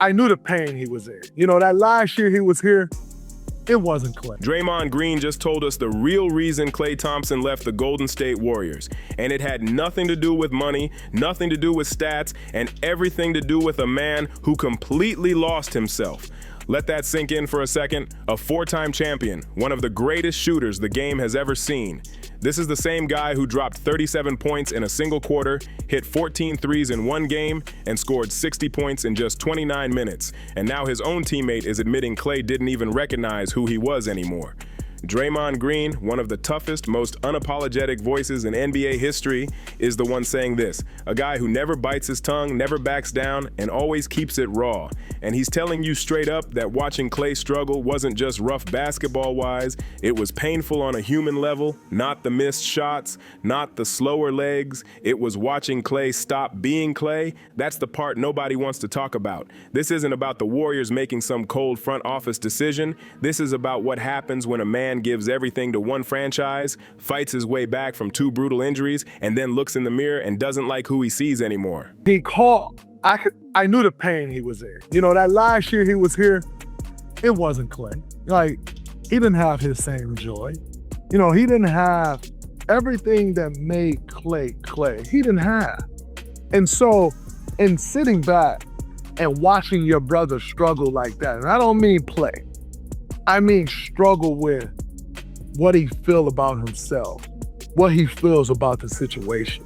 I knew the pain he was in. You know, that last year he was here, it wasn't Klay. Draymond Green just told us the real reason Klay Thompson left the Golden State Warriors. And it had nothing to do with money, nothing to do with stats, and everything to do with a man who completely lost himself. Let that sink in for a second. A four-time champion, one of the greatest shooters the game has ever seen. This is the same guy who dropped 37 points in a single quarter, hit 14 threes in one game, and scored 60 points in just 29 minutes. And now his own teammate is admitting Klay didn't even recognize who he was anymore. Draymond Green, one of the toughest, most unapologetic voices in NBA history, is the one saying this. A guy who never bites his tongue, never backs down, and always keeps it raw. And he's telling you straight up that watching Klay struggle wasn't just rough basketball-wise, it was painful on a human level, not the missed shots, not the slower legs. It was watching Klay stop being Klay. That's the part nobody wants to talk about. This isn't about the Warriors making some cold front office decision. This is about what happens when a man gives everything to one franchise, fights his way back from two brutal injuries, and then looks in the mirror and doesn't like who he sees anymore. He called. I knew the pain he was in. You know, that last year he was here, it wasn't Klay. Like, he didn't have his same joy. You know, he didn't have everything that made Klay Klay. He didn't have. And so, in sitting back and watching your brother struggle like that, and I don't mean play, I mean struggle with what he feels about himself, what he feels about the situation.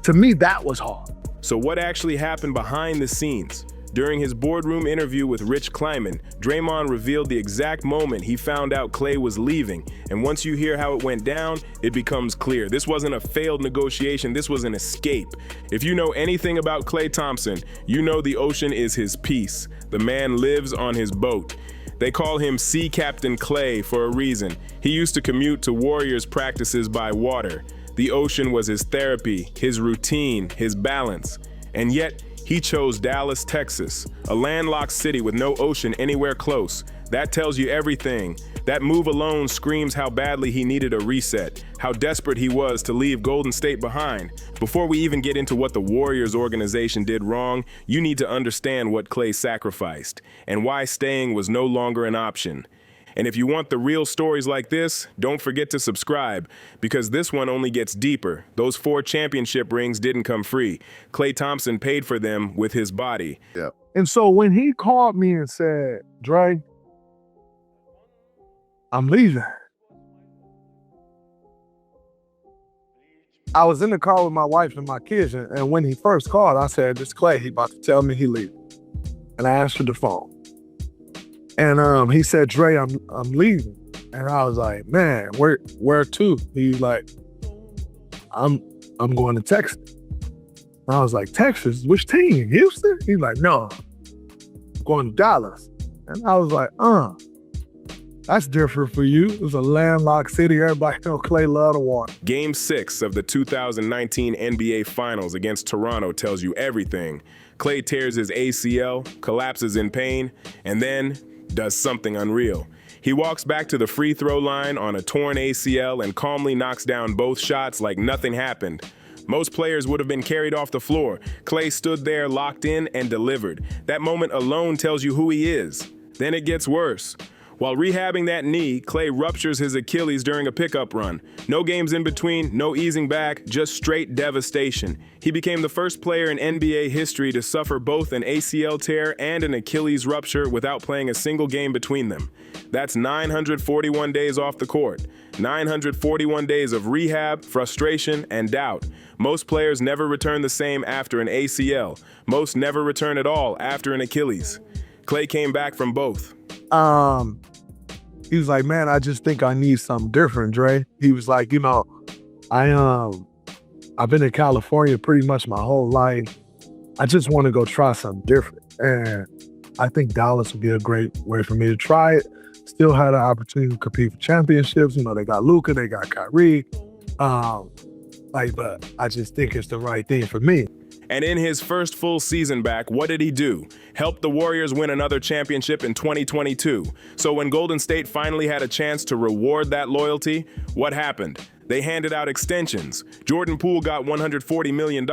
To me, that was hard. So what actually happened behind the scenes? During his boardroom interview with Rich Kleiman, Draymond revealed the exact moment he found out Klay was leaving. And once you hear how it went down, it becomes clear. This wasn't a failed negotiation, this was an escape. If you know anything about Klay Thompson, you know the ocean is his peace. The man lives on his boat. They call him Sea Captain Klay for a reason. He used to commute to Warriors practices by water. The ocean was his therapy, his routine, his balance. And yet, he chose Dallas, Texas, a landlocked city with no ocean anywhere close. That tells you everything. That move alone screams how badly he needed a reset, how desperate he was to leave Golden State behind. Before we even get into what the Warriors organization did wrong, you need to understand what Klay sacrificed and why staying was no longer an option. And if you want the real stories like this, don't forget to subscribe, because this one only gets deeper. Those 4 championship rings didn't come free. Klay Thompson paid for them with his body. Yeah. And so when he called me and said, Dre, I'm leaving, I was in the car with my wife and my kids, and when he first called, I said, this Klay, he about to tell me he leaving. And I answered the phone. And he said, Dre, I'm leaving. And I was like, man, where to? He's like, I'm going to Texas. And I was like, Texas? Which team? Houston? He's like, no, I'm going to Dallas. And I was like, that's different for you. It was a landlocked city. Everybody know Klay love the water. Game 6 of the 2019 NBA Finals against Toronto tells you everything. Klay tears his ACL, collapses in pain, and then does something unreal. He walks back to the free throw line on a torn ACL and calmly knocks down both shots like nothing happened. Most players would have been carried off the floor. Klay stood there locked in and delivered. That moment alone tells you who he is. Then it gets worse. While rehabbing that knee, Klay ruptures his Achilles during a pickup run. No games in between, no easing back, just straight devastation. He became the first player in NBA history to suffer both an ACL tear and an Achilles rupture without playing a single game between them. That's 941 days off the court. 941 days of rehab, frustration, and doubt. Most players never return the same after an ACL. Most never return at all after an Achilles. Klay came back from both. He was like, man, I just think I need something different, Dre. He was like, you know, I've been in California pretty much my whole life. I just want to go try something different. And I think Dallas would be a great way for me to try it. Still had an opportunity to compete for championships. You know, they got Luka, they got Kyrie. But I just think it's the right thing for me. And in his first full season back, what did he do? Helped the Warriors win another championship in 2022. So when Golden State finally had a chance to reward that loyalty, what happened? They handed out extensions. Jordan Poole got $140 million.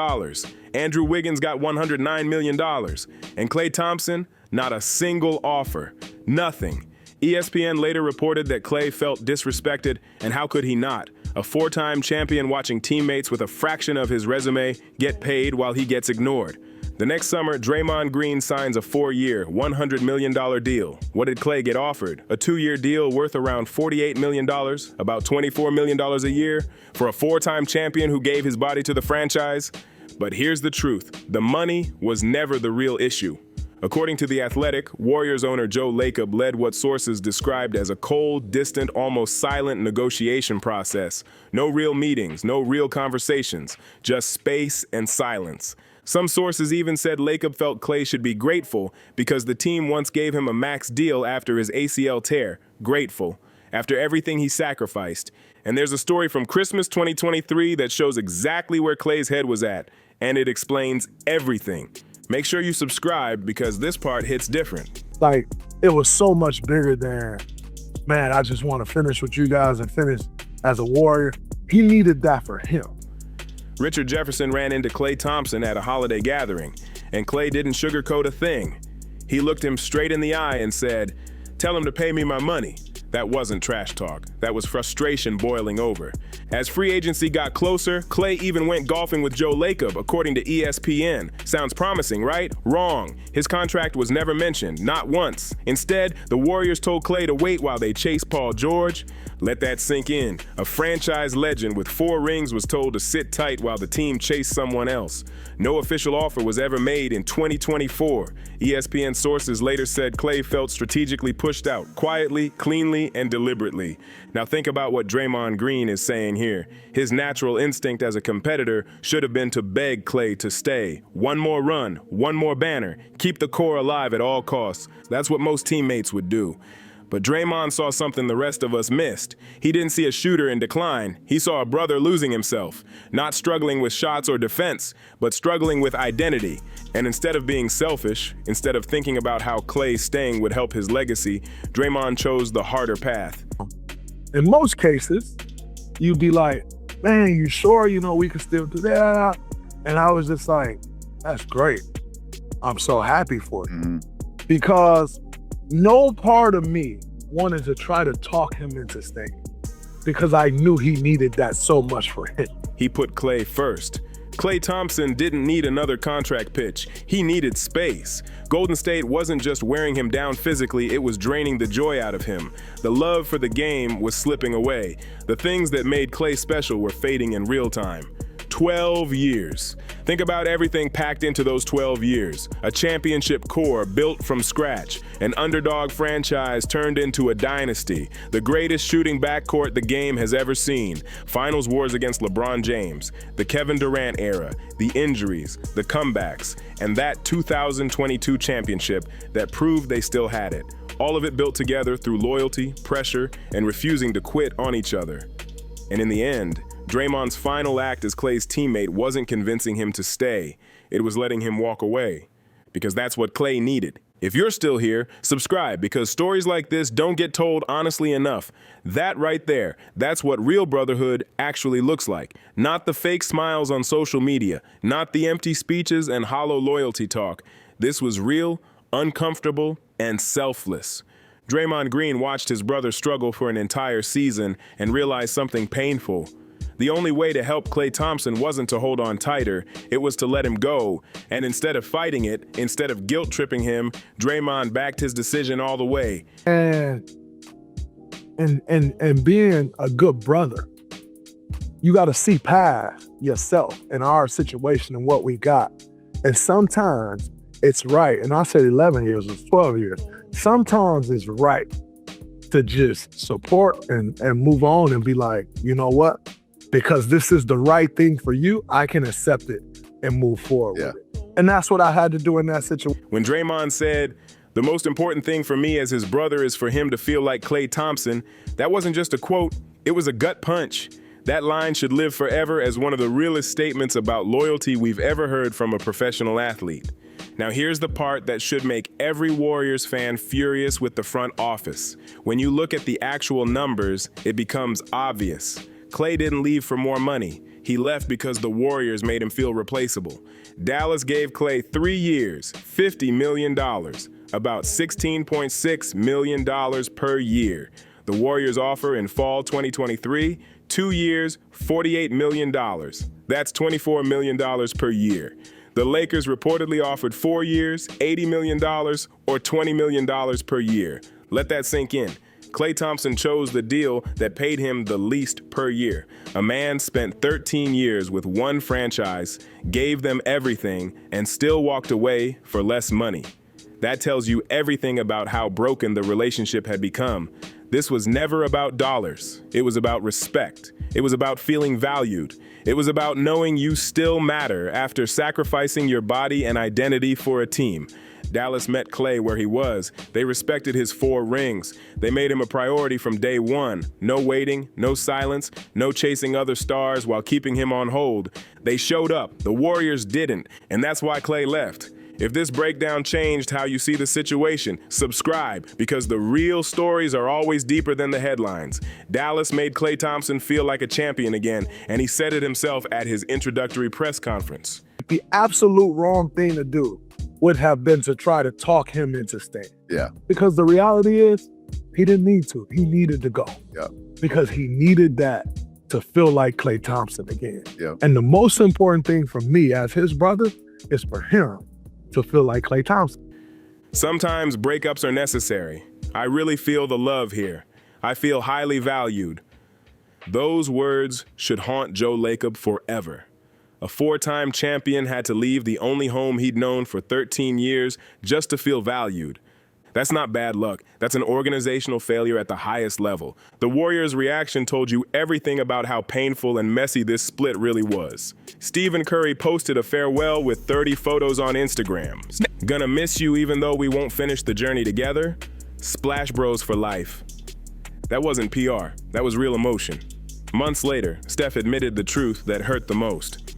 Andrew Wiggins got $109 million. And Klay Thompson, not a single offer. Nothing. ESPN later reported that Klay felt disrespected, and how could he not? A four-time champion watching teammates with a fraction of his resume get paid while he gets ignored. The next summer, Draymond Green signs a 4-year, $100 million deal. What did Klay get offered? A 2-year deal worth around $48 million, about $24 million a year, for a four-time champion who gave his body to the franchise? But here's the truth. The money was never the real issue. According to The Athletic, Warriors owner Joe Lacob led what sources described as a cold, distant, almost silent negotiation process. No real meetings, no real conversations, just space and silence. Some sources even said Lacob felt Klay should be grateful because the team once gave him a max deal after his ACL tear. Grateful. After everything he sacrificed. And there's a story from Christmas 2023 that shows exactly where Klay's head was at, and it explains everything. Make sure you subscribe because this part hits different. Like, it was so much bigger than, man, I just want to finish with you guys and finish as a Warrior. He needed that for him. Richard Jefferson ran into Klay Thompson at a holiday gathering, and Klay didn't sugarcoat a thing. He looked him straight in the eye and said, "Tell him to pay me my money." That wasn't trash talk. That was frustration boiling over. As free agency got closer, Klay even went golfing with Joe Lacob, according to ESPN. Sounds promising, right? Wrong. His contract was never mentioned, not once. Instead, the Warriors told Klay to wait while they chased Paul George. Let that sink in. A franchise legend with 4 rings was told to sit tight while the team chased someone else. No official offer was ever made in 2024. ESPN sources later said Klay felt strategically pushed out, quietly, cleanly, and deliberately. Now think about what Draymond Green is saying here. His natural instinct as a competitor should have been to beg Klay to stay. One more run, one more banner, keep the core alive at all costs. That's what most teammates would do. But Draymond saw something the rest of us missed. He didn't see a shooter in decline. He saw a brother losing himself, not struggling with shots or defense, but struggling with identity. And instead of being selfish, instead of thinking about how Klay staying would help his legacy, Draymond chose the harder path. In most cases, you'd be like, man, you sure, we can still do that? And I was just like, that's great. I'm so happy for you. Because no part of me wanted to try to talk him into staying because I knew he needed that so much for him. He put Klay first. Klay Thompson didn't need another contract pitch. He needed space. Golden State wasn't just wearing him down physically, it was draining the joy out of him. The love for the game was slipping away. The things that made Klay special were fading in real time. 12 years. Think about everything packed into those 12 years. A championship core built from scratch. An underdog franchise turned into a dynasty. The greatest shooting backcourt the game has ever seen. Finals wars against LeBron James. The Kevin Durant era. The injuries. The comebacks. And that 2022 championship that proved they still had it. All of it built together through loyalty, pressure, and refusing to quit on each other. And in the end, Draymond's final act as Klay's teammate wasn't convincing him to stay. It was letting him walk away. Because that's what Klay needed. If you're still here, subscribe because stories like this don't get told honestly enough. That right there, that's what real brotherhood actually looks like. Not the fake smiles on social media, not the empty speeches and hollow loyalty talk. This was real, uncomfortable, and selfless. Draymond Green watched his brother struggle for an entire season and realized something painful. The only way to help Klay Thompson wasn't to hold on tighter, it was to let him go. And instead of fighting it, instead of guilt-tripping him, Draymond backed his decision all the way. And being a good brother, you got to see past yourself and our situation and what we got. And sometimes it's right, and I said 11 years, it's 12 years. Sometimes it's right to just support and move on and be like, you know what? Because this is the right thing for you, I can accept it and move forward with it. And that's what I had to do in that situation. When Draymond said, the most important thing for me as his brother is for him to feel like Klay Thompson, that wasn't just a quote, it was a gut punch. That line should live forever as one of the realest statements about loyalty we've ever heard from a professional athlete. Now here's the part that should make every Warriors fan furious with the front office. When you look at the actual numbers, it becomes obvious. Klay didn't leave for more money. He left because the Warriors made him feel replaceable. Dallas gave Klay 3 years, $50 million, about $16.6 million per year. The Warriors offer in fall 2023, 2 years, $48 million. That's $24 million per year. The Lakers reportedly offered 4 years, $80 million, or $20 million per year. Let that sink in. Klay Thompson chose the deal that paid him the least per year. A man spent 13 years with one franchise, gave them everything, and still walked away for less money. That tells you everything about how broken the relationship had become. This was never about dollars. It was about respect. It was about feeling valued. It was about knowing you still matter after sacrificing your body and identity for a team. Dallas met Klay where he was. They respected his 4 rings. They made him a priority from day one. No waiting, no silence, no chasing other stars while keeping him on hold. They showed up. The Warriors didn't, and that's why Klay left. If this breakdown changed how you see the situation, subscribe, because the real stories are always deeper than the headlines. Dallas made Klay Thompson feel like a champion again, and he said it himself at his introductory press conference. The absolute wrong thing to do would have been to try to talk him into staying. Yeah. Because the reality is, he didn't need to. He needed to go. Yeah. Because he needed that to feel like Klay Thompson again. Yeah. And the most important thing for me as his brother is for him to feel like Klay Thompson. Sometimes breakups are necessary. I really feel the love here. I feel highly valued. Those words should haunt Joe Lacob forever. A 4-time champion had to leave the only home he'd known for 13 years just to feel valued. That's not bad luck. That's an organizational failure at the highest level. The Warriors' reaction told you everything about how painful and messy this split really was. Stephen Curry posted a farewell with 30 photos on Instagram. Gonna miss you even though we won't finish the journey together? Splash Bros for life. That wasn't PR. That was real emotion. Months later, Steph admitted the truth that hurt the most.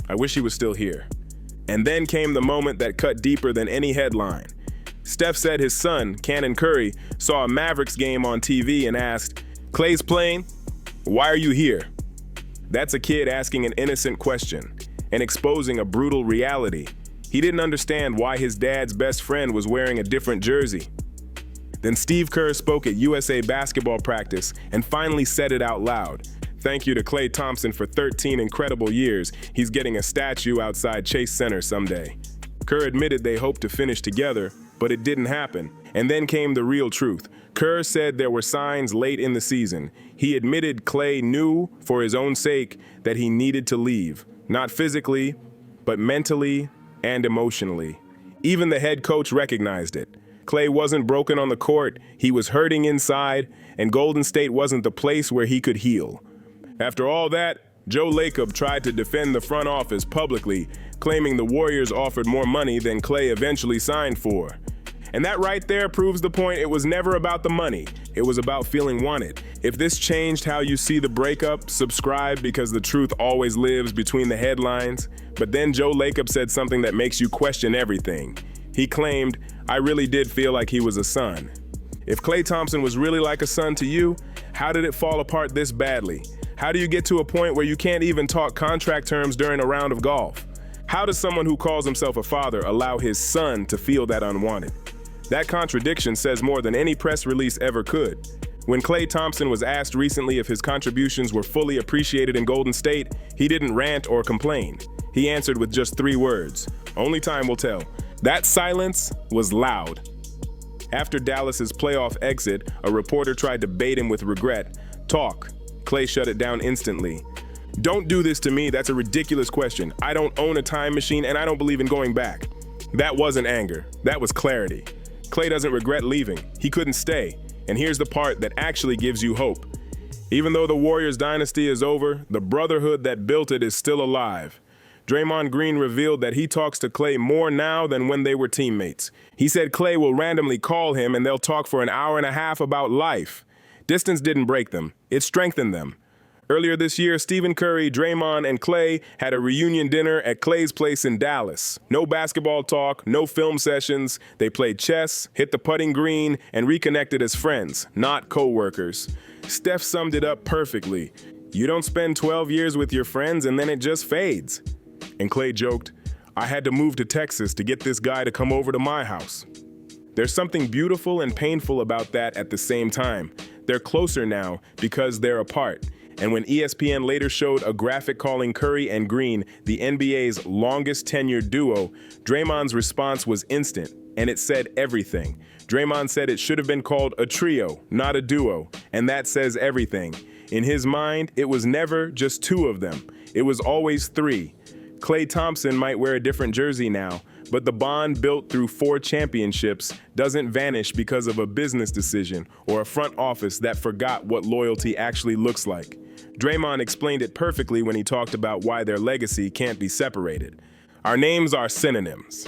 I wish he was still here. And then came the moment that cut deeper than any headline. Steph said his son, Cannon Curry, saw a Mavericks game on TV and asked, "Klay's playing? Why are you here?" That's a kid asking an innocent question and exposing a brutal reality. He didn't understand why his dad's best friend was wearing a different jersey. Then Steve Kerr spoke at USA basketball practice and finally said it out loud. Thank you to Klay Thompson for 13 incredible years. He's getting a statue outside Chase Center someday. Kerr admitted they hoped to finish together, but it didn't happen. And then came the real truth. Kerr said there were signs late in the season. He admitted Klay knew, for his own sake, that he needed to leave. Not physically, but mentally and emotionally. Even the head coach recognized it. Klay wasn't broken on the court, he was hurting inside, and Golden State wasn't the place where he could heal. After all that, Joe Lacob tried to defend the front office publicly, claiming the Warriors offered more money than Klay eventually signed for. And that right there proves the point. It was never about the money. It was about feeling wanted. If this changed how you see the breakup, subscribe, because the truth always lives between the headlines. But then Joe Lacob said something that makes you question everything. He claimed, "I really did feel like he was a son." If Klay Thompson was really like a son to you, how did it fall apart this badly? How do you get to a point where you can't even talk contract terms during a round of golf? How does someone who calls himself a father allow his son to feel that unwanted? That contradiction says more than any press release ever could. When Klay Thompson was asked recently if his contributions were fully appreciated in Golden State, he didn't rant or complain. He answered with just 3 words. Only time will tell. That silence was loud. After Dallas's playoff exit, a reporter tried to bait him with regret. Talk. Klay shut it down instantly. "Don't do this to me, that's a ridiculous question. I don't own a time machine and I don't believe in going back." That wasn't anger, that was clarity. Klay doesn't regret leaving, he couldn't stay. And here's the part that actually gives you hope. Even though the Warriors dynasty is over, the Brotherhood that built it is still alive. Draymond Green revealed that he talks to Klay more now than when they were teammates. He said Klay will randomly call him and they'll talk for an hour and a half about life. Distance didn't break them, it strengthened them. Earlier this year, Stephen Curry, Draymond, and Klay had a reunion dinner at Klay's place in Dallas. No basketball talk, no film sessions. They played chess, hit the putting green, and reconnected as friends, not co-workers. Steph summed it up perfectly. You don't spend 12 years with your friends and then it just fades. And Klay joked, I had to move to Texas to get this guy to come over to my house. There's something beautiful and painful about that at the same time. They're closer now because they're apart. And when ESPN later showed a graphic calling Curry and Green the NBA's longest tenured duo, Draymond's response was instant, and it said everything. Draymond said it should have been called a trio, not a duo, and that says everything. In his mind, it was never just two of them. It was always three. Klay Thompson might wear a different jersey now, but the bond built through 4 championships doesn't vanish because of a business decision or a front office that forgot what loyalty actually looks like. Draymond explained it perfectly when he talked about why their legacy can't be separated. Our names are synonyms.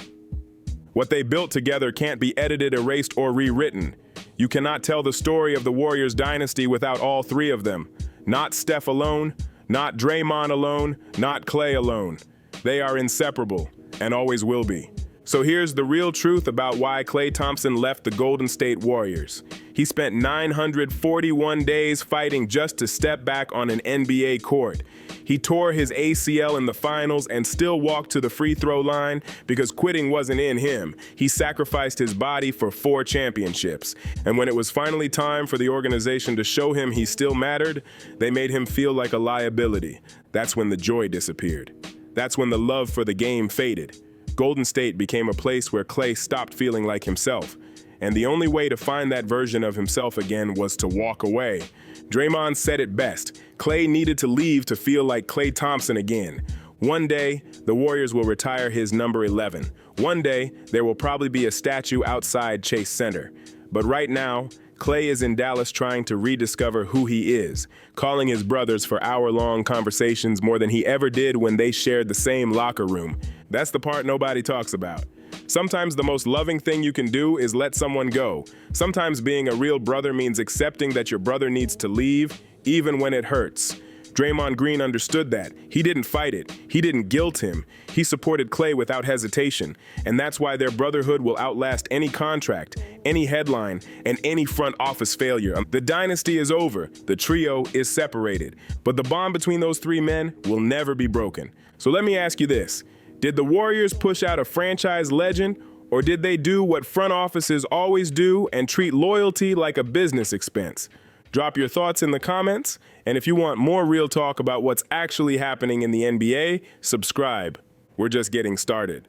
What they built together can't be edited, erased, or rewritten. You cannot tell the story of the Warriors dynasty without all 3 of them. Not Steph alone, not Draymond alone, not Klay alone. They are inseparable, and always will be. So here's the real truth about why Klay Thompson left the Golden State Warriors. He spent 941 days fighting just to step back on an NBA court. He tore his ACL in the finals and still walked to the free throw line because quitting wasn't in him. He sacrificed his body for 4 championships. And when it was finally time for the organization to show him he still mattered, they made him feel like a liability. That's when the joy disappeared. That's when the love for the game faded. Golden State became a place where Klay stopped feeling like himself. And the only way to find that version of himself again was to walk away. Draymond said it best. Klay needed to leave to feel like Klay Thompson again. One day, the Warriors will retire his number 11. One day, there will probably be a statue outside Chase Center. But right now, Klay is in Dallas trying to rediscover who he is, calling his brothers for hour-long conversations more than he ever did when they shared the same locker room. That's the part nobody talks about. Sometimes the most loving thing you can do is let someone go. Sometimes being a real brother means accepting that your brother needs to leave, even when it hurts. Draymond Green understood that. He didn't fight it. He didn't guilt him. He supported Klay without hesitation. And that's why their brotherhood will outlast any contract, any headline, and any front office failure. The dynasty is over. The trio is separated. But the bond between those 3 men will never be broken. So let me ask you this. Did the Warriors push out a franchise legend, or did they do what front offices always do and treat loyalty like a business expense? Drop your thoughts in the comments, and if you want more real talk about what's actually happening in the NBA, subscribe. We're just getting started.